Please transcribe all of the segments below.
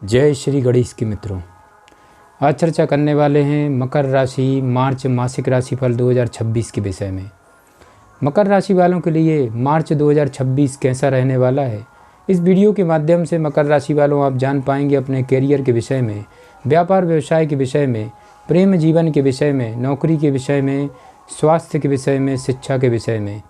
जय श्री गणेश के मित्रों, आज चर्चा करने वाले हैं मकर राशि मार्च मासिक राशिफल 2026 के विषय में। मकर राशि वालों के लिए मार्च 2026 कैसा रहने वाला है। इस वीडियो के माध्यम से मकर राशि वालों आप जान पाएंगे अपने कैरियर के विषय में, व्यापार व्यवसाय के विषय में, प्रेम जीवन के विषय में, नौकरी के विषय में, स्वास्थ्य के विषय में, शिक्षा के विषय में,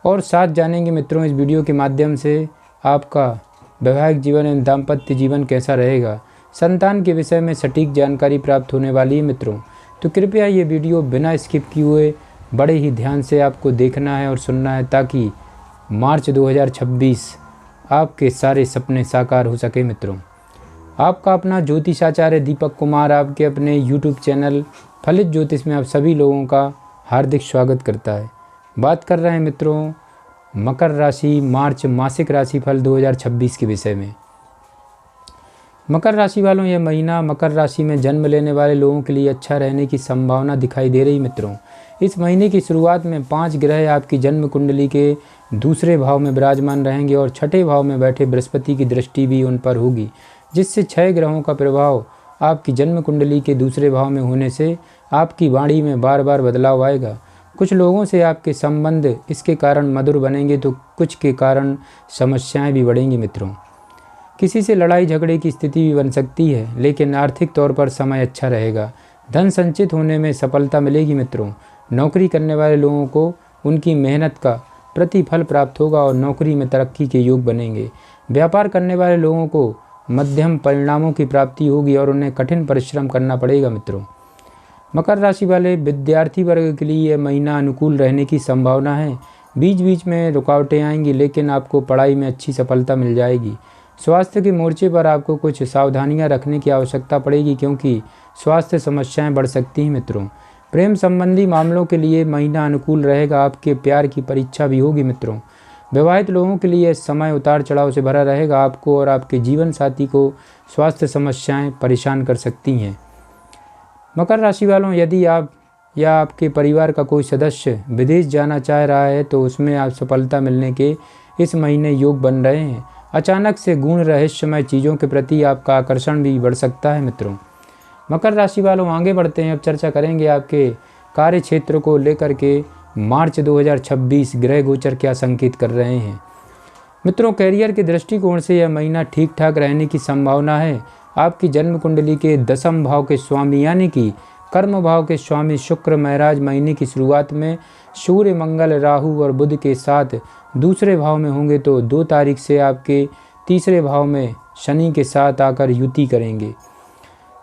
और साथ जानेंगे मित्रों इस वीडियो के माध्यम से आपका वैवाहिक जीवन एवं दाम्पत्य जीवन कैसा रहेगा। संतान के विषय में सटीक जानकारी प्राप्त होने वाली है मित्रों, तो कृपया ये वीडियो बिना स्किप किए हुए बड़े ही ध्यान से आपको देखना है और सुनना है, ताकि मार्च 2026 आपके सारे सपने साकार हो सके मित्रों। आपका अपना ज्योतिषाचार्य दीपक कुमार आपके अपने YouTube चैनल फलित ज्योतिष में आप सभी लोगों का हार्दिक स्वागत करता है। बात कर रहे हैं मित्रों मकर राशि मार्च मासिक राशिफल 2026 के विषय में। मकर राशि वालों, यह महीना मकर राशि में जन्म लेने वाले लोगों के लिए अच्छा रहने की संभावना दिखाई दे रही मित्रों। इस महीने की शुरुआत में 5 ग्रह आपकी जन्म कुंडली के दूसरे भाव में विराजमान रहेंगे और छठे भाव में बैठे बृहस्पति की दृष्टि भी उन पर होगी, जिससे 6 ग्रहों का प्रभाव आपकी जन्म कुंडली के दूसरे भाव में होने से आपकी वाणी में बार बार बदलाव आएगा। कुछ लोगों से आपके संबंध इसके कारण मधुर बनेंगे, तो कुछ के कारण समस्याएं भी बढ़ेंगी मित्रों। किसी से लड़ाई झगड़े की स्थिति भी बन सकती है, लेकिन आर्थिक तौर पर समय अच्छा रहेगा। धन संचित होने में सफलता मिलेगी मित्रों। नौकरी करने वाले लोगों को उनकी मेहनत का प्रतिफल प्राप्त होगा और नौकरी में तरक्की के योग बनेंगे। व्यापार करने वाले लोगों को मध्यम परिणामों की प्राप्ति होगी और उन्हें कठिन परिश्रम करना पड़ेगा मित्रों। मकर राशि वाले विद्यार्थी वर्ग के लिए यह महीना अनुकूल रहने की संभावना है। बीच बीच में रुकावटें आएंगी, लेकिन आपको पढ़ाई में अच्छी सफलता मिल जाएगी। स्वास्थ्य के मोर्चे पर आपको कुछ सावधानियां रखने की आवश्यकता पड़ेगी, क्योंकि स्वास्थ्य समस्याएं बढ़ सकती हैं मित्रों। प्रेम संबंधी मामलों के लिए महीना अनुकूल रहेगा। आपके प्यार की परीक्षा भी होगी मित्रों। विवाहित लोगों के लिए समय उतार चढ़ाव से भरा रहेगा। आपको और आपके जीवन साथी को स्वास्थ्य समस्याएं परेशान कर सकती हैं। मकर राशि वालों, यदि आप या आपके परिवार का कोई सदस्य विदेश जाना चाह रहा है, तो उसमें आप सफलता मिलने के इस महीने योग बन रहे हैं। अचानक से गूढ़ रहस्यमय चीज़ों के प्रति आपका आकर्षण भी बढ़ सकता है मित्रों। मकर राशि वालों, आगे बढ़ते हैं। अब चर्चा करेंगे आपके कार्य क्षेत्र को लेकर के मार्च 2026 ग्रह गोचर क्या संकेत कर रहे हैं मित्रों। कैरियर के दृष्टिकोण से यह महीना ठीक ठाक रहने की संभावना है। आपकी जन्म कुंडली के 10वें भाव के स्वामी यानी कि कर्म भाव के स्वामी शुक्र महाराज महीने की शुरुआत में सूर्य, मंगल, राहु और बुध के साथ दूसरे भाव में होंगे, तो 2 तारीख से आपके तीसरे भाव में शनि के साथ आकर युति करेंगे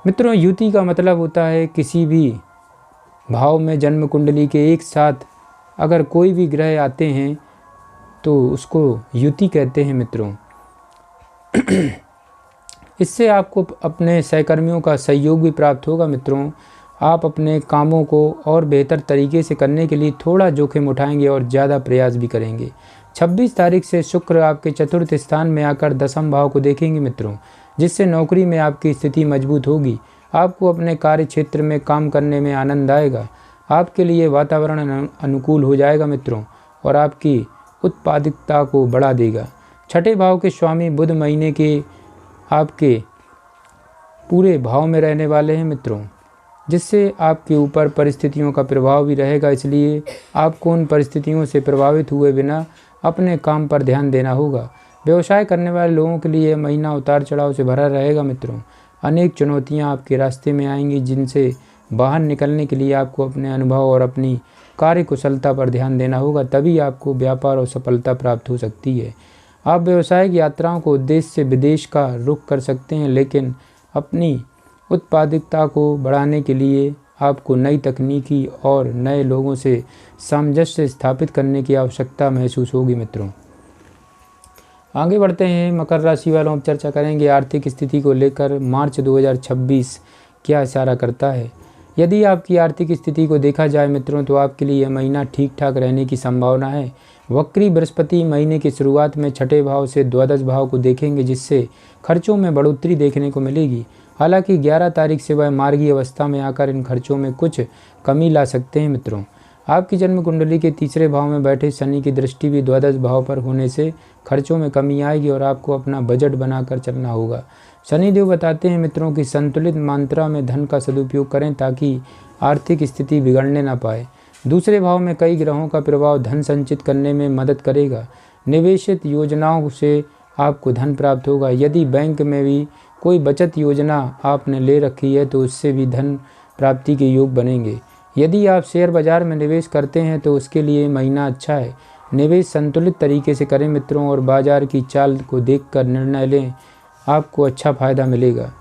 मित्रों। युति का मतलब होता है किसी भी भाव में जन्म कुंडली के एक साथ अगर कोई भी ग्रह आते हैं तो उसको युति कहते हैं मित्रों। इससे आपको अपने सहकर्मियों का सहयोग भी प्राप्त होगा मित्रों। आप अपने कामों को और बेहतर तरीके से करने के लिए थोड़ा जोखिम उठाएंगे और ज़्यादा प्रयास भी करेंगे। 26 तारीख से शुक्र आपके चतुर्थ स्थान में आकर 10वें भाव को देखेंगे मित्रों, जिससे नौकरी में आपकी स्थिति मजबूत होगी। आपको अपने कार्य क्षेत्र में काम करने में आनंद आएगा। आपके लिए वातावरण अनुकूल हो जाएगा मित्रों और आपकी उत्पादकता को बढ़ा देगा। छठे भाव के स्वामी बुध महीने के आपके पूरे भाव में रहने वाले हैं मित्रों, जिससे आपके ऊपर परिस्थितियों का प्रभाव भी रहेगा। इसलिए आपको उन परिस्थितियों से प्रभावित हुए बिना अपने काम पर ध्यान देना होगा। व्यवसाय करने वाले लोगों के लिए यह महीना उतार चढ़ाव से भरा रहेगा मित्रों। अनेक चुनौतियां आपके रास्ते में आएंगी, जिनसे बाहर निकलने के लिए आपको अपने अनुभव और अपनी कार्य कुशलता पर ध्यान देना होगा। तभी आपको व्यापार और सफलता प्राप्त हो सकती है। आप व्यावसायिक यात्राओं को उद्देश्य से विदेश का रुख कर सकते हैं, लेकिन अपनी उत्पादकता को बढ़ाने के लिए आपको नई तकनीकी और नए लोगों से सामंजस्य स्थापित करने की आवश्यकता महसूस होगी मित्रों। आगे बढ़ते हैं। मकर राशि वालों, अब चर्चा करेंगे आर्थिक स्थिति को लेकर मार्च 2026 क्या इशारा करता है। यदि आपकी आर्थिक स्थिति को देखा जाए मित्रों, तो आपके लिए यह महीना ठीक ठाक रहने की संभावना है। वक्री बृहस्पति महीने की शुरुआत में छठे भाव से द्वादश भाव को देखेंगे, जिससे खर्चों में बढ़ोतरी देखने को मिलेगी। हालांकि 11 तारीख से वह मार्गी अवस्था में आकर इन खर्चों में कुछ कमी ला सकते हैं मित्रों। आपकी जन्म कुंडली के तीसरे भाव में बैठे शनि की दृष्टि भी द्वादश भाव पर होने से खर्चों में कमी आएगी और आपको अपना बजट बनाकर चलना होगा। शनिदेव बताते हैं मित्रों कि संतुलित मात्रा में धन का सदुपयोग करें ताकि आर्थिक स्थिति बिगड़ने ना पाए। दूसरे भाव में कई ग्रहों का प्रभाव धन संचित करने में मदद करेगा। निवेशित योजनाओं से आपको धन प्राप्त होगा। यदि बैंक में भी कोई बचत योजना आपने ले रखी है तो उससे भी धन प्राप्ति के योग बनेंगे। यदि आप शेयर बाजार में निवेश करते हैं तो उसके लिए महीना अच्छा है। निवेश संतुलित तरीके से करें मित्रों और बाजार की चाल को देखकर निर्णय लें, आपको अच्छा फायदा मिलेगा।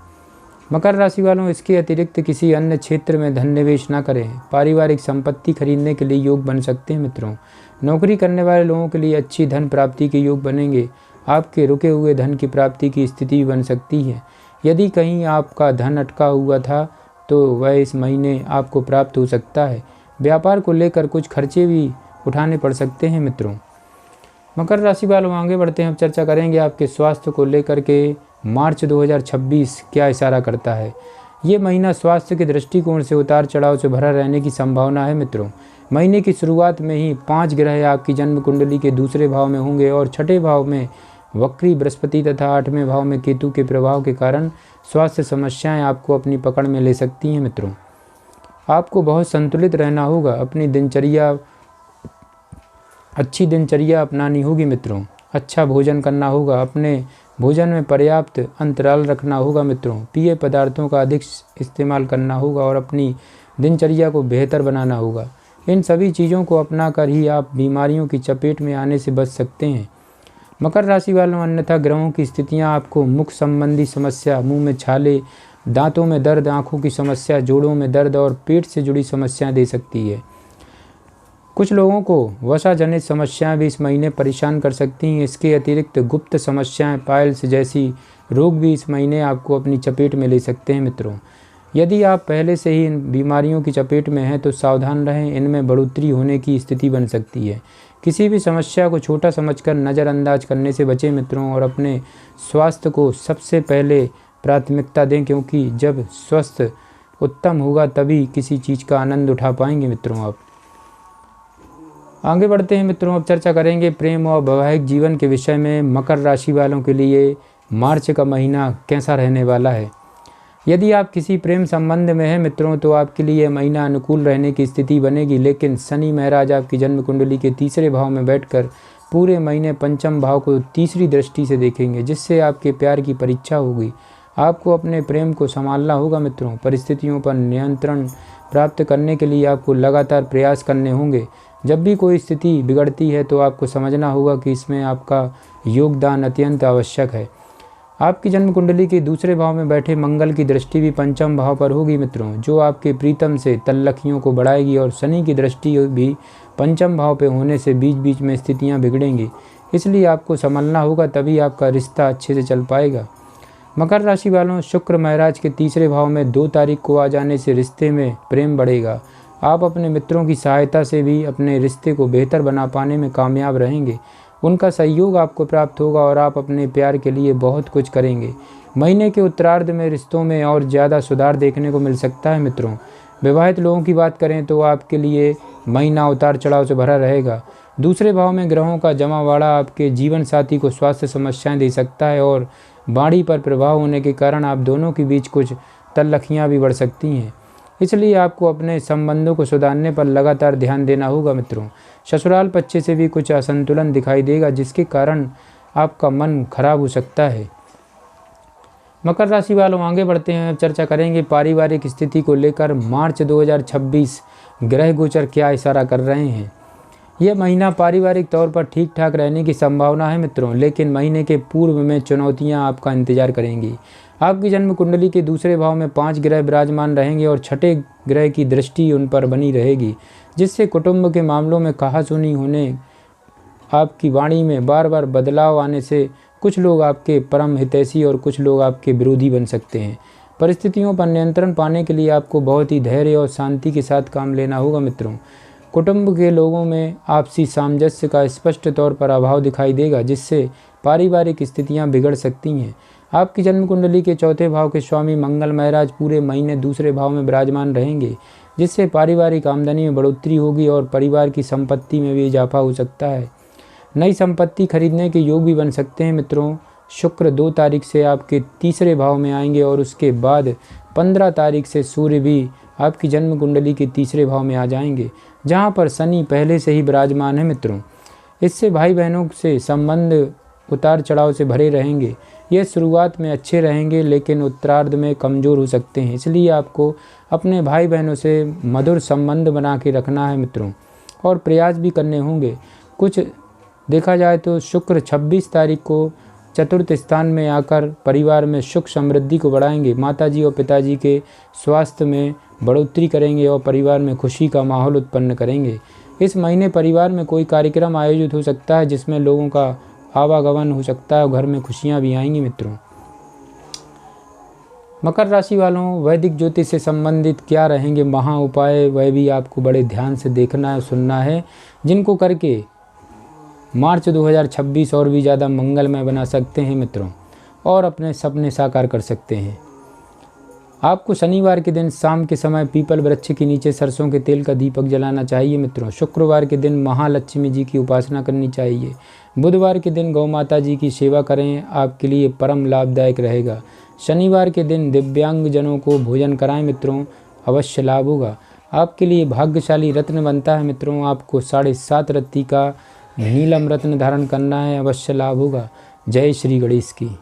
मकर राशि वालों, इसके अतिरिक्त किसी अन्य क्षेत्र में धन निवेश ना करें। पारिवारिक संपत्ति खरीदने के लिए योग बन सकते हैं मित्रों। नौकरी करने वाले लोगों के लिए अच्छी धन प्राप्ति के योग बनेंगे। आपके रुके हुए धन की प्राप्ति की स्थिति भी बन सकती है। यदि कहीं आपका धन अटका हुआ था तो वह इस महीने आपको प्राप्त हो सकता है। व्यापार को लेकर कुछ खर्चे भी उठाने पड़ सकते हैं मित्रों। मकर राशि वालों, आगे बढ़ते हैं। हम चर्चा करेंगे आपके स्वास्थ्य को लेकर के मार्च 2026 क्या इशारा करता है। ये महीना स्वास्थ्य के दृष्टिकोण से उतार चढ़ाव से भरा रहने की संभावना है मित्रों। महीने की शुरुआत में ही 5 ग्रह आपकी जन्म कुंडली के दूसरे भाव में होंगे और छठे भाव में वक्री बृहस्पति तथा 8वें भाव में केतु के प्रभाव के कारण स्वास्थ्य समस्याएं आपको अपनी पकड़ में ले सकती हैं मित्रों। आपको बहुत संतुलित रहना होगा। अच्छी दिनचर्या अपनानी होगी मित्रों। अच्छा भोजन करना होगा। अपने भोजन में पर्याप्त अंतराल रखना होगा मित्रों। पेय पदार्थों का अधिक इस्तेमाल करना होगा और अपनी दिनचर्या को बेहतर बनाना होगा। इन सभी चीज़ों को अपनाकर ही आप बीमारियों की चपेट में आने से बच सकते हैं। मकर राशि वालों, अन्यथा ग्रहों की स्थितियां आपको मुख संबंधी समस्या, मुंह में छाले, दांतों में दर्द, आंखों की समस्या, जोड़ों में दर्द और पेट से जुड़ी समस्याएं दे सकती है। कुछ लोगों को वसा जनित समस्याएं भी इस महीने परेशान कर सकती हैं। इसके अतिरिक्त गुप्त समस्याएं, पाइल्स जैसी रोग भी इस महीने आपको अपनी चपेट में ले सकते हैं मित्रों। यदि आप पहले से ही इन बीमारियों की चपेट में हैं तो सावधान रहें, इनमें बढ़ोतरी होने की स्थिति बन सकती है। किसी भी समस्या को छोटा समझकर नज़रअंदाज करने से बचें मित्रों और अपने स्वास्थ्य को सबसे पहले प्राथमिकता दें, क्योंकि जब स्वास्थ्य उत्तम होगा तभी किसी चीज़ का आनंद उठा पाएंगे मित्रों आप। आगे बढ़ते हैं मित्रों। अब चर्चा करेंगे प्रेम और वैवाहिक जीवन के विषय में। मकर राशि वालों के लिए मार्च का महीना कैसा रहने वाला है। यदि आप किसी प्रेम संबंध में हैं मित्रों तो आपके लिए यह महीना अनुकूल रहने की स्थिति बनेगी, लेकिन शनि महाराज आपकी जन्म कुंडली के तीसरे भाव में बैठकर पूरे महीने पंचम भाव को तीसरी दृष्टि से देखेंगे, जिससे आपके प्यार की परीक्षा होगी। आपको अपने प्रेम को संभालना होगा मित्रों। परिस्थितियों पर नियंत्रण प्राप्त करने के लिए आपको लगातार प्रयास करने होंगे। जब भी कोई स्थिति बिगड़ती है तो आपको समझना होगा कि इसमें आपका योगदान अत्यंत आवश्यक है। आपकी जन्म कुंडली के दूसरे भाव में बैठे मंगल की दृष्टि भी पंचम भाव पर होगी मित्रों, जो आपके प्रीतम से तल्लखियों को बढ़ाएगी और शनि की दृष्टि भी पंचम भाव पे होने से बीच बीच में स्थितियां बिगड़ेंगी। इसलिए आपको संभलना होगा, तभी आपका रिश्ता अच्छे से चल पाएगा। मकर राशि वालों, शुक्र महाराज के तीसरे भाव में 2 तारीख को आ जाने से रिश्ते में प्रेम बढ़ेगा। आप अपने मित्रों की सहायता से भी अपने रिश्ते को बेहतर बना पाने में कामयाब रहेंगे। उनका सहयोग आपको प्राप्त होगा और आप अपने प्यार के लिए बहुत कुछ करेंगे। महीने के उत्तरार्ध में रिश्तों में और ज़्यादा सुधार देखने को मिल सकता है मित्रों। विवाहित लोगों की बात करें तो आपके लिए महीना उतार चढ़ाव से भरा रहेगा। दूसरे भाव में ग्रहों का जमावाड़ा आपके जीवन साथी को स्वास्थ्य समस्याएं दे सकता है और वाणी पर प्रभाव होने के कारण आप दोनों के बीच कुछ तल्लखियाँ भी बढ़ सकती हैं। इसलिए आपको अपने संबंधों को सुधारने पर लगातार ध्यान देना होगा मित्रों। ससुराल पक्ष से भी कुछ असंतुलन दिखाई देगा, जिसके कारण आपका मन खराब हो सकता है। मकर राशि वालों, आगे बढ़ते हैं। चर्चा करेंगे पारिवारिक स्थिति को लेकर। मार्च 2026 ग्रह गोचर क्या इशारा कर रहे हैं। यह महीना पारिवारिक तौर पर ठीक ठाक रहने की संभावना है मित्रों, लेकिन महीने के पूर्व में चुनौतियां आपका इंतजार करेंगी। आपकी जन्म कुंडली के दूसरे भाव में 5 ग्रह विराजमान रहेंगे और छठे ग्रह की दृष्टि उन पर बनी रहेगी, जिससे कुटुंब के मामलों में कहासुनी होने, आपकी वाणी में बार बार बदलाव आने से कुछ लोग आपके परम हितैषी और कुछ लोग आपके विरोधी बन सकते हैं। परिस्थितियों पर नियंत्रण पाने के लिए आपको बहुत ही धैर्य और शांति के साथ काम लेना होगा मित्रों। कुटुंब के लोगों में आपसी सामंजस्य का स्पष्ट तौर पर अभाव दिखाई देगा, जिससे पारिवारिक स्थितियां बिगड़ सकती हैं। आपकी जन्म कुंडली के चौथे भाव के स्वामी मंगल महाराज पूरे महीने दूसरे भाव में विराजमान रहेंगे, जिससे पारिवारिक आमदनी में बढ़ोतरी होगी और परिवार की संपत्ति में भी इजाफा हो सकता है। नई संपत्ति खरीदने के योग भी बन सकते हैं मित्रों। शुक्र 2 तारीख से आपके तीसरे भाव में आएंगे और उसके बाद 15 तारीख से सूर्य भी आपकी जन्म कुंडली के तीसरे भाव में आ जाएंगे, जहां पर शनि पहले से ही विराजमान है मित्रों। इससे भाई बहनों से संबंध उतार चढ़ाव से भरे रहेंगे। ये शुरुआत में अच्छे रहेंगे लेकिन उत्तरार्ध में कमज़ोर हो सकते हैं, इसलिए आपको अपने भाई बहनों से मधुर संबंध बना के रखना है मित्रों, और प्रयास भी करने होंगे। कुछ देखा जाए तो शुक्र 26 तारीख को चतुर्थ स्थान में आकर परिवार में सुख समृद्धि को बढ़ाएंगे, माताजी और पिताजी के स्वास्थ्य में बढ़ोतरी करेंगे और परिवार में खुशी का माहौल उत्पन्न करेंगे। इस महीने परिवार में कोई कार्यक्रम आयोजित हो सकता है जिसमें लोगों का आवागमन हो सकता है और घर में खुशियां भी आएंगी मित्रों। मकर राशि वालों, वैदिक ज्योतिष से संबंधित क्या रहेंगे महा उपाय, वह भी आपको बड़े ध्यान से देखना है, सुनना है, जिनको करके मार्च 2026 और भी ज़्यादा मंगलमय बना सकते हैं मित्रों और अपने सपने साकार कर सकते हैं। आपको शनिवार के दिन शाम के समय पीपल वृक्ष के नीचे सरसों के तेल का दीपक जलाना चाहिए मित्रों। शुक्रवार के दिन महालक्ष्मी जी की उपासना करनी चाहिए। बुधवार के दिन गौ माता जी की सेवा करें, आपके लिए परम लाभदायक रहेगा। शनिवार के दिन दिव्यांग जनों को भोजन कराएं मित्रों, अवश्य लाभ होगा। आपके लिए भाग्यशाली रत्न बनता है मित्रों, आपको 7.5 रत्ती का नीलम रत्न धारण करना है, अवश्य लाभ होगा। जय श्री गणेश की।